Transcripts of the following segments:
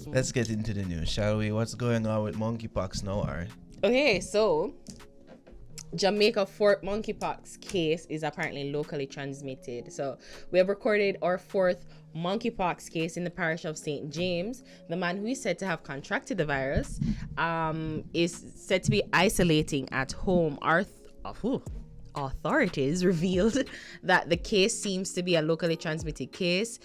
Let's get into the news, shall we? What's going on with monkeypox now, Ari? Okay, so Jamaica fourth monkeypox case is apparently locally transmitted. So we have recorded our fourth monkeypox case in the parish of St. James. The man who is said to have contracted the virus is said to be isolating at home. Authorities revealed that the case seems to be a locally transmitted case.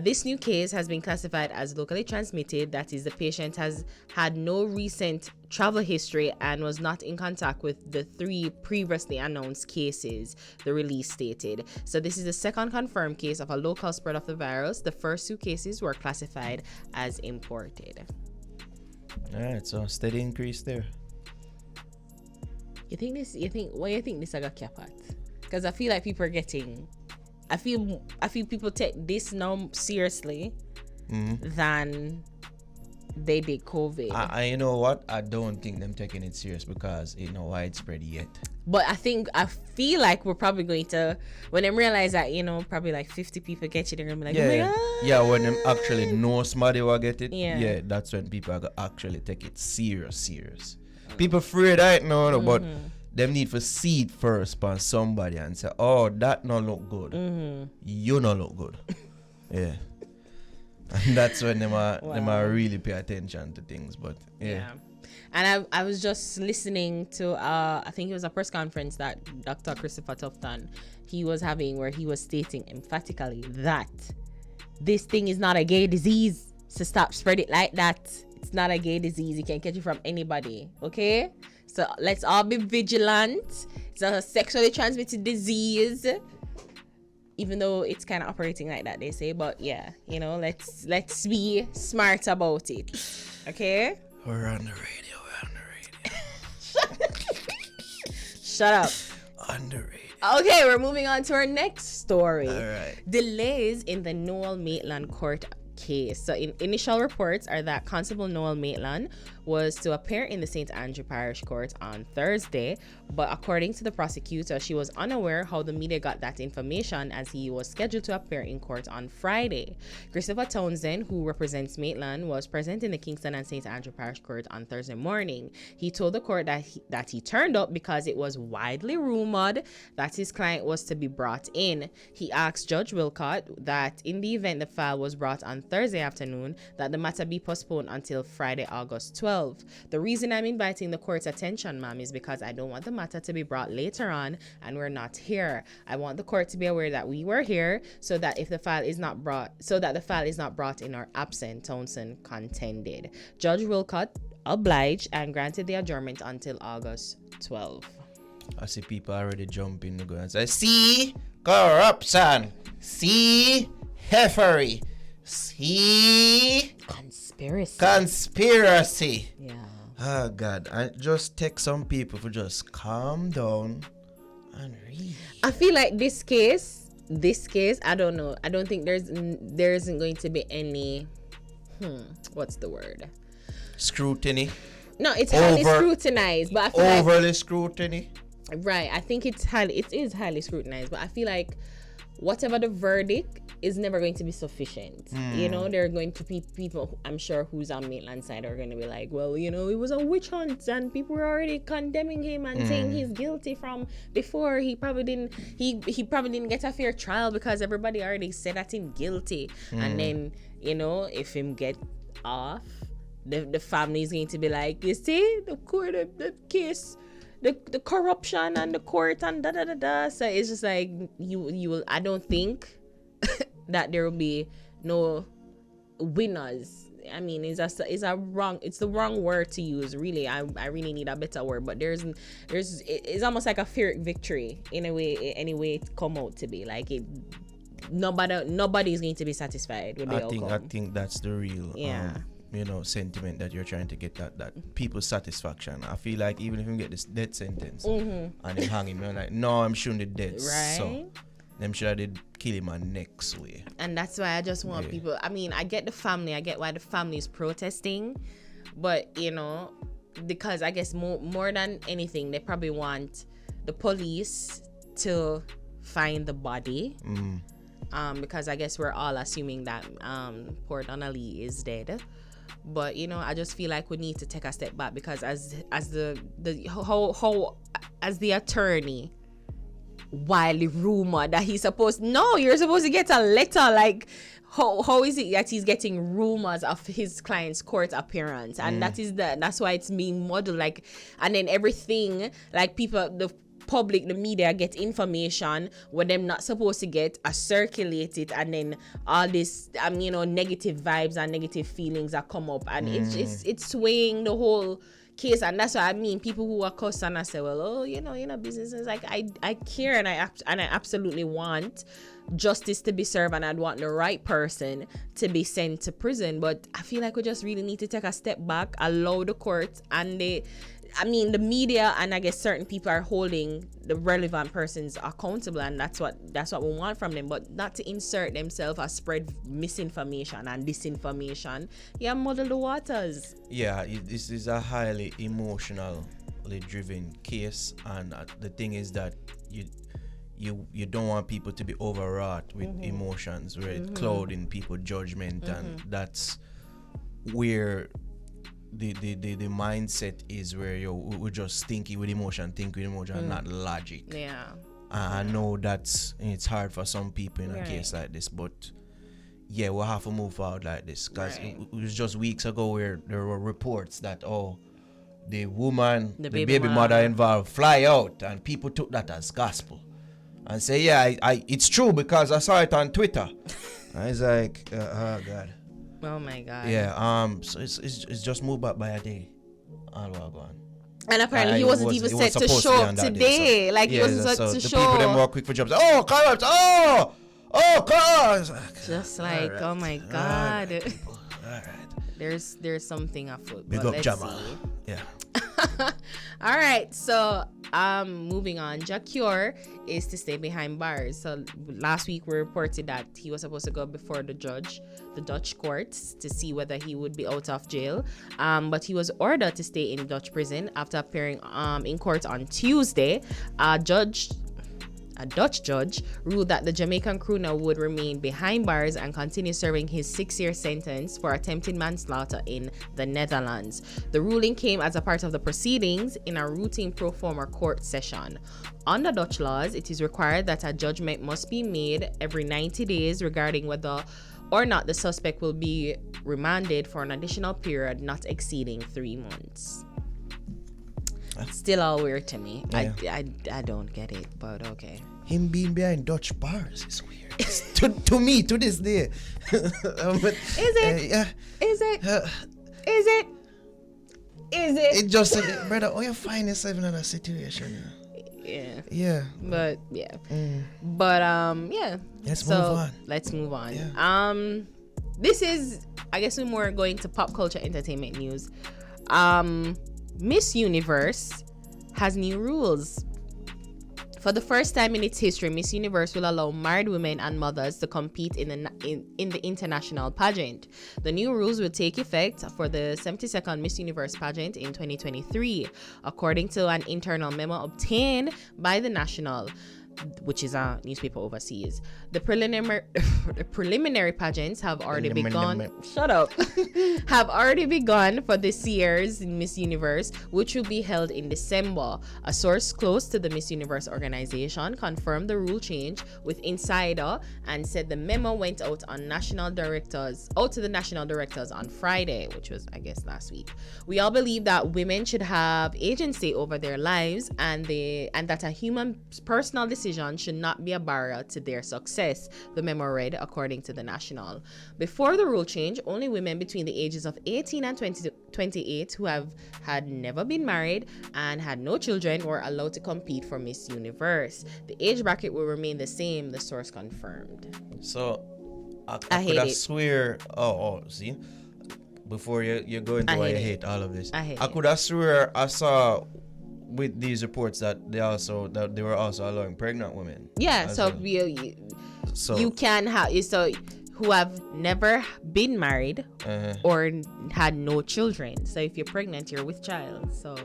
This new case has been classified as locally transmitted. That is, the patient has had no recent travel history and was not in contact with the 3 previously announced cases, the release stated. So this is the second confirmed case of a local spread of the virus. The first 2 cases were classified as imported. All right, so steady increase there. Why you think this I got cap at? Because I feel like people are getting, I feel people take this now seriously than they did COVID. You know what? I don't think them taking it serious because it's not widespread yet. But I feel like we're probably going to, when they realize that, probably like 50 people get it, they're going to be like, yeah, when them actually know somebody will get it, yeah, that's when people are going to actually take it serious. People afraid right now, but them need to see it first by somebody and say, oh, that not look good. You not look good. Yeah. And that's when them are really pay attention to things. But yeah. And I was just listening to I think it was a press conference that Dr. Christopher Tufton he was having, where he was stating emphatically that this thing is not a gay disease. So stop spread it like that. It's not a gay disease. You can catch it from anybody. Okay? So let's all be vigilant. It's not a sexually transmitted disease. Even though it's kind of operating like that, they say. But yeah, let's be smart about it. Okay? We're on the radio. Shut up. On the radio. Okay, we're moving on to our next story. All right. Delays in the NOEL MAITLAND court case. So initial reports are that Constable Noel Maitland was to appear in the St. Andrew Parish Court on Thursday, but according to the prosecutor, she was unaware how the media got that information, as he was scheduled to appear in court on Friday. Christopher Townsend, who represents Maitland, was present in the Kingston and St. Andrew Parish Court on Thursday morning. He told the court that he turned up because it was widely rumored that his client was to be brought in. He asked Judge Wilcott that in the event the file was brought on Thursday afternoon, that the matter be postponed until Friday, August 12. The reason I'm inviting the court's attention, ma'am, is because I don't want the matter to be brought later on and we're not here. I want the court to be aware that we were here, so that if the file is not brought, in our absence, Townsend contended. Judge Wilcott obliged and granted the adjournment until August 12. I see people already jumping to go and say, see corruption, see heifery, see conspiracy. Yeah. Oh God, I just take some people to just calm down and read. I feel like this case, I don't know. I don't think there isn't going to be any what's the word? Scrutiny. No, it's highly scrutinized, but I feel overly scrutiny. Right. I think it is highly scrutinized, but I feel like whatever the verdict is never going to be sufficient. There are going to be people, I'm sure, who's on Maitland's side are going to be like, well, it was a witch hunt and people were already condemning him and saying he's guilty from before. He probably didn't get a fair trial because everybody already said that him guilty. And then, if him get off, the family is going to be like, you see, the court, the case, the corruption and the court and da. So it's just like you will. I don't think that there will be no winners. I mean, it's the wrong word to use. Really, I really need a better word. But it's almost like a Pyrrhic victory in a way. Anyway, it come out to be like it. Nobody is going to be satisfied with the outcome. I think that's the real sentiment that you're trying to get, that people's satisfaction. I feel like even if you get this death sentence and they hang him, you're like, no, I'm shooting the death. Right. So them should have kill him on next way. And that's why I just want people. I mean, I get the family. I get why the family is protesting, but because I guess more than anything, they probably want the police to find the body because I guess we're all assuming that poor Donnelly is dead. But you know, I just feel like we need to take a step back, because as the attorney, wildly rumored that you're supposed to get a letter. Like, how is it that he's getting rumors of his client's court appearance? And that's why it's being modeled, like, and then everything, like, people, the public, the media get information when they're not supposed to get, circulate it, and then all this negative vibes and negative feelings that come up, and it's swaying the whole case. And that's what I mean. People who are cussed and I say, well, business is like, I care, and I absolutely want justice to be served, and I'd want the right person to be sent to prison. But I feel like we just really need to take a step back, allow the court and the media, and I guess certain people are holding the relevant persons accountable, and that's what we want from them, but not to insert themselves or spread misinformation and disinformation. Muddle the waters. Yeah, this is a highly emotionally driven case, and the thing is that you don't want people to be overwrought with emotions, right? Clouding people's judgment, and that's where the mindset is, where we're just thinking with emotion, not logic. Yeah. I know it's hard for some people in a case like this, but yeah, we'll have to move forward like this, because it was just weeks ago where there were reports that the woman, the baby mother involved, fly out, and people took that as gospel and say, it's true because I saw it on Twitter. I was like, oh God. Oh my God. Yeah. So it's just moved back by a day. All gone. And apparently he wasn't even set to show up today. Day, so. He wasn't set to show. The people them more quick for jobs. Oh, corrupt. Oh, God. Just like, right. Oh my God. All right. There's something afoot. Big up Jamal. Yeah. All right, so moving on. Jacure is to stay behind bars. So last week we reported that he was supposed to go before the Dutch courts, to see whether he would be out of jail. But he was ordered to stay in Dutch prison after appearing in court on Tuesday. A Dutch judge ruled that the Jamaican crooner would remain behind bars and continue serving his 6-year sentence for attempted manslaughter in the Netherlands. The ruling came as a part of the proceedings in a routine pro forma court session. Under Dutch laws, it is required that a judgment must be made every 90 days regarding whether or not the suspect will be remanded for an additional period not exceeding 3 months. Still all weird to me. Yeah. I don't get it, but okay. Him being behind Dutch bars is weird. to me, to this day. But, is it? Yeah. Is it? Is it? Is it? It just, brother, you find yourself in a situation. Yeah. Yeah. But yeah. But yeah. Let's move on. Yeah. This is, I guess, we're more going to pop culture entertainment news. Miss Universe has new rules. For the first time in its history, Miss Universe will allow married women and mothers to compete in the international pageant. The new rules will take effect for the 72nd Miss Universe pageant in 2023, according to an internal memo obtained by the National, which is a newspaper overseas. The preliminary pageants have already begun. Shut up. Have already begun for this year's Miss Universe, which will be held in December. A source close to the Miss Universe organization confirmed the rule change with Insider and said the memo went out to the national directors on Friday, which was, I guess, last week. We all believe that women should have agency over their lives, and that a human's personal decision should not be a barrier to their success, the memo read, according to the National. Before the rule change, only women between the ages of 18 and 28 who had never been married and had no children were allowed to compete for Miss Universe. The age bracket will remain the same, the source confirmed. So, I could have swear... see? Before you go into why you hate all of this. I could have swear I saw... with these reports that they were also allowing pregnant women. Yeah, so you can have who have never been married or had no children. So if you're pregnant, you're with child. So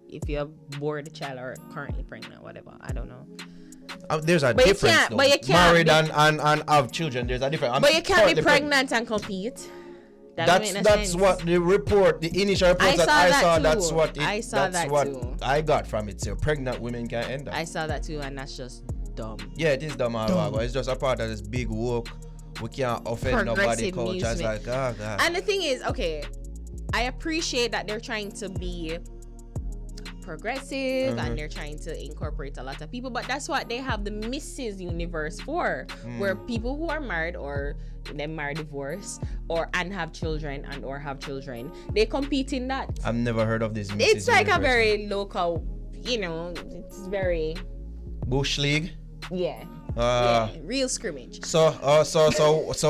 if you have bore the child or currently pregnant, whatever, I don't know. There's a But you difference. can't- though. but you can't Married be- and have children. There's a difference. But you can't be pregnant and compete. That's what the initial report that I saw. That's what I got from it. So pregnant women can end up. I saw that too, and that's just dumb. Yeah, it is dumb. It's just a part of this big woke. We can't offend nobody culture. It's like, oh God. And the thing is, okay, I appreciate that they're trying to be progressive and they're trying to incorporate a lot of people, but that's what they have the Mrs. Universe for, where people who are married or them married, divorce, and have children they compete in that. I've never heard of this Mrs. It's like Universe. a very local, it's very Bush League. yeah, real scrimmage. So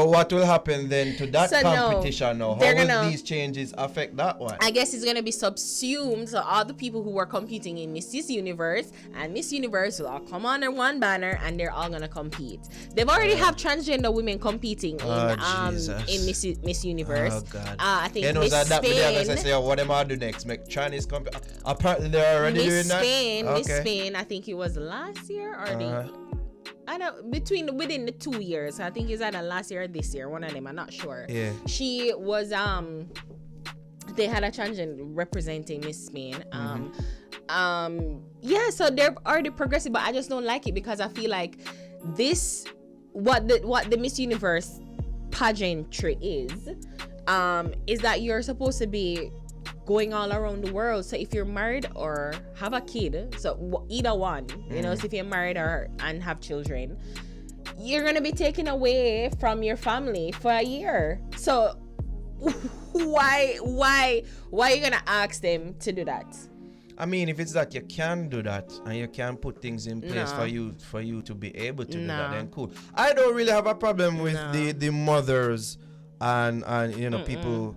what will happen then to that competition now? How will these changes affect that one? I guess it's gonna be subsumed. So all the people who were competing in Mrs. Universe and Miss Universe will all come under one banner, and they're all gonna compete. They've already have transgender women competing in Miss Universe. Oh God. I think Miss Spain. Say, what am I do next? Make Chinese compete. Apparently they're already doing that. Miss Spain. I think it was last year or I don't within the 2 years. I think it's either last year or this year. One of them. I'm not sure. Yeah. She was they had a transgender representing Miss Spain. So they're already progressive, but I just don't like it because I feel like this what the Miss Universe pageantry is that you're supposed to be going all around the world. So if you're married or have a kid, so either one, so if you're married and have children, you're gonna be taken away from your family for a year. So why are you gonna ask them to do that? I mean, if it's that you can do that and you can put things in place for you to be able to do that, then cool. I don't really have a problem with the mothers and people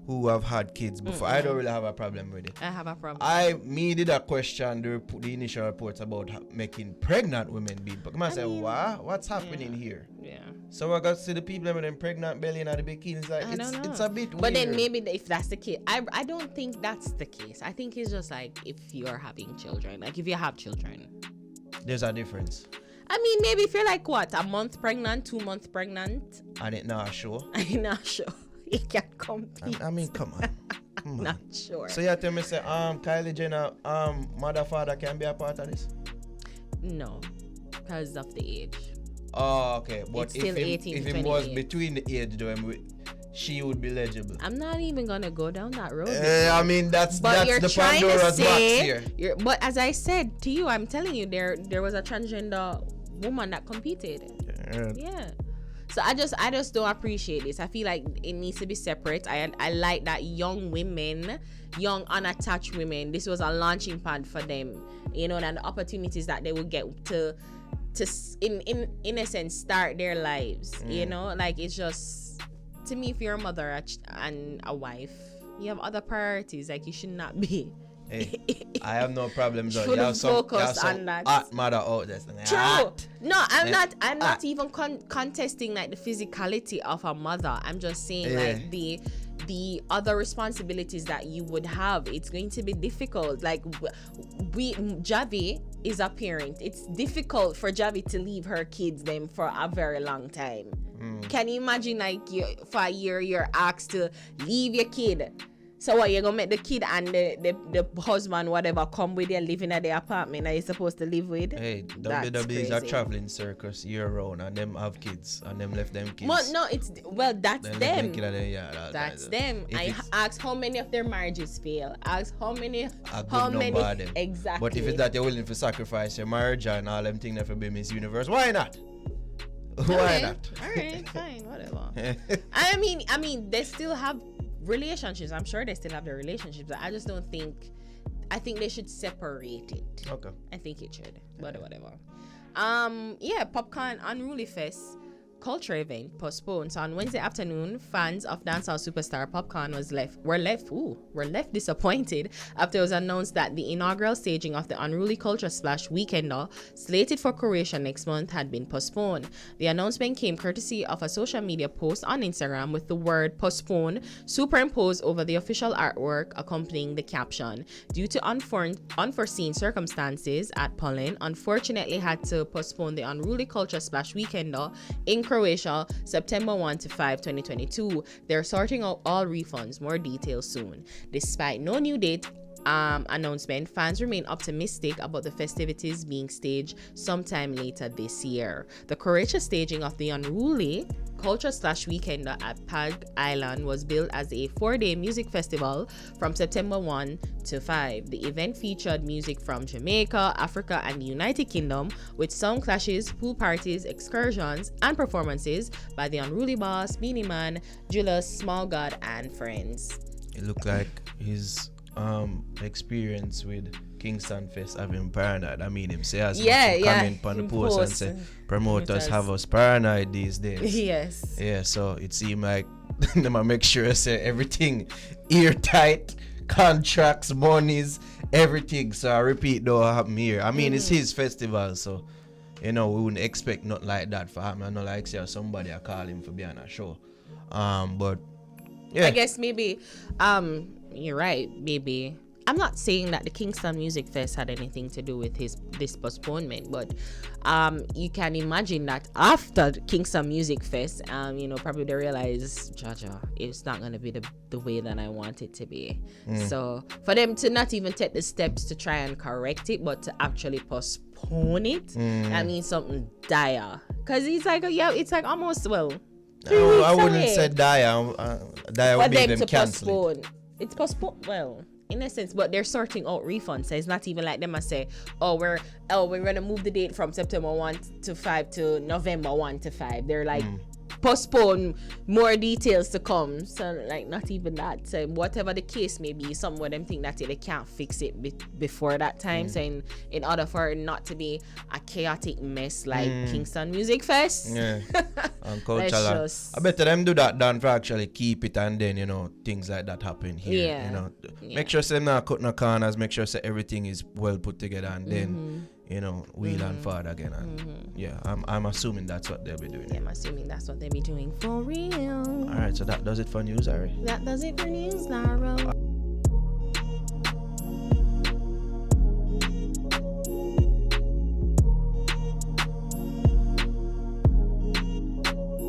who have had kids before. I don't really have a problem with it. I have a problem. I did a question the initial reports about making pregnant women be. But I say, what? What's happening here? Yeah. So I got to see the people with them pregnant belly and the bikinis. Like, it's a bit weird. But then maybe if that's the case, I don't think that's the case. I think it's just like if you're having children, like if you have children. There's a difference. I mean, maybe if you're like a month pregnant, 2 months pregnant. And it not sure. I'm not sure. You can't compete. I mean, come on. Not sure. So you tell me, say, Kylie Jenner, mother, father can be a part of this? No, because of the age. Oh, okay. But it's still 18 if it was between the age, though, she would be legible. I'm not even gonna go down that road. I mean, that's the Pandora's box here. But as I said to you, I'm telling you, there was a transgender woman that competed. Yeah. So I just don't appreciate this. I feel like it needs to be separate. I like that young unattached women, this was a launching pad for them, and the opportunities that they would get to in a sense start their lives. Like it's just, to me, if you're a mother and a wife, you have other priorities. Like you should not be. Hey, I have no problems. You have some on that. Hot mother out there. True. No, I'm not even contesting like the physicality of a mother. I'm just saying like the other responsibilities that you would have. It's going to be difficult. Like Javi is a parent. It's difficult for Javi to leave her kids them for a very long time. Can you imagine like for a year you're asked to leave your kid? So what, you're gonna make the kid and the husband, whatever, come with you living at the apartment that you're supposed to live with? Hey, WWE is a traveling circus year round, and them have kids, and them left them kids. Well, no, that's them. That's them. I asked how many of their marriages fail. Ask how many of them. Exactly. But if it's that you're willing to sacrifice your marriage and all them things for be Miss Universe, why not? Why not? Alright, fine, whatever. I mean, they still have relationships. I'm sure they still have their relationships, but I just don't think. I think they should separate it. Okay. I think it should, but whatever. Popcaan Unruly Fest culture event postponed. So on Wednesday afternoon, fans of dancehall superstar Popcaan were left disappointed after it was announced that the inaugural staging of the Unruly Culture Splash Weekender, slated for Croatia next month, had been postponed. The announcement came courtesy of a social media post on Instagram with the word postponed superimposed over the official artwork accompanying the caption. Due to unforeseen circumstances at Poland, unfortunately had to postpone the Unruly Culture Splash Weekender in Croatia, September 1 to 5, 2022. They're sorting out all refunds. More details soon. Despite no new date announcement, fans remain optimistic about the festivities being staged sometime later this year. The Croatia staging of the Unruly Culture Splash Weekender at Pag Island was billed as a 4-day music festival from September 1 to 5. The event featured music from Jamaica, Africa, and the United Kingdom, with sound clashes, pool parties, excursions, and performances by the Unruly Boss, Beanie Man, Julius, Small God, and friends. It looked like his experience with Kingston Fest having paranoid. I mean, him say as comment on the post and say promoters have us paranoid these days. Yes. Yeah, so it seemed like them make sure say everything airtight, contracts, monies, everything. So I repeat, don't happen here. I mean, it's his festival, so we wouldn't expect nothing like that for him. I know, like say somebody I call him for being a show. But yeah, I guess maybe you're right, maybe. I'm not saying that the Kingston Music Fest had anything to do with this postponement, but you can imagine that after the Kingston Music Fest, probably they realize, Jaja, it's not going to be the way that I want it to be. So for them to not even take the steps to try and correct it, but to actually postpone it, that means something dire. Because it's like almost, well, I wouldn't say dire. Dire would be them cancel. It's postponed. Well, in a sense, but they're sorting out refunds. So it's not even like them I say, we're gonna move the date from September 1 to 5 to November 1 to 5. They're like postpone, more details to come. So like not even that. So whatever the case may be, some of them think that they can't fix it before that time. So in order for it not to be a chaotic mess like Kingston Music Fest. Yeah. And cultural. I bet them do that done for actually keep it, and then things like that happen here. Yeah. Make sure them not cut no corners, make sure everything is well put together, and then wheel and forward again. And I'm assuming that's what they'll be doing. Yeah, I'm assuming that's what they'll be doing for real. Alright, so that does it for news, Ari. That does it for news, Naro.